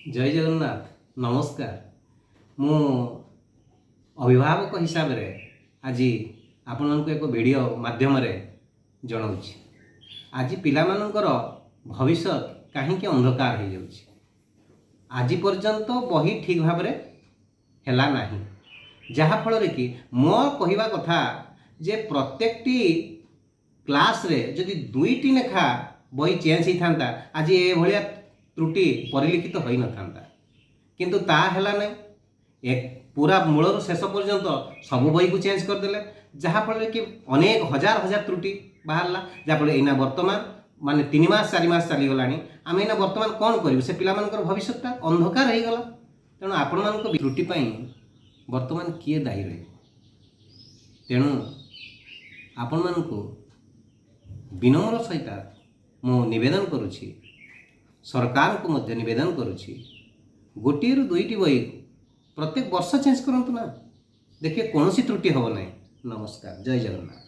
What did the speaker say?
जय जगन्नाथ नमस्कार। मु अभिभावक हिसाब रे आज आपण एक वीडियो माध्यम जनाऊँच। आज पिलामानंकर भविष्य कहीं अंधकार हो जाउछि। आज पर्यंत बही ठीक भाव में हैला नाही, जहाँफल कि मो कहवा कथा जे प्रत्येक क्लास रे जदि दुईटी लेखा बही चेंज होता आज ये भाया त्रुटि परिलिखित हो न था, किंतु ता हैला नहीं। एक पूरा मूलर शेष पर्यंत सब बही को चेंज करदे, जहाँफल कि अनेक हजार हजार त्रुटि बाहरला। जहाँफल एना वर्तमान माने 3 मास 4 मास चलीगला आम एना वर्तमान कौन करूँ, से पिलामानकर भविष्यटा अंधकार हो गला। तेणु आपण मान त्रुटि वर्तमान किए दायी रहे। तेणु आपण मानकु विनम्र सहित मु निवेदन करुछि, सरकार को मध्य निवेदन करुछि, गोटे रु दुईटी बही प्रत्येक वर्ष चेंज करंतु ना, देखिए कौन सी त्रुटि हम ना। नमस्कार, जय जगन्नाथ।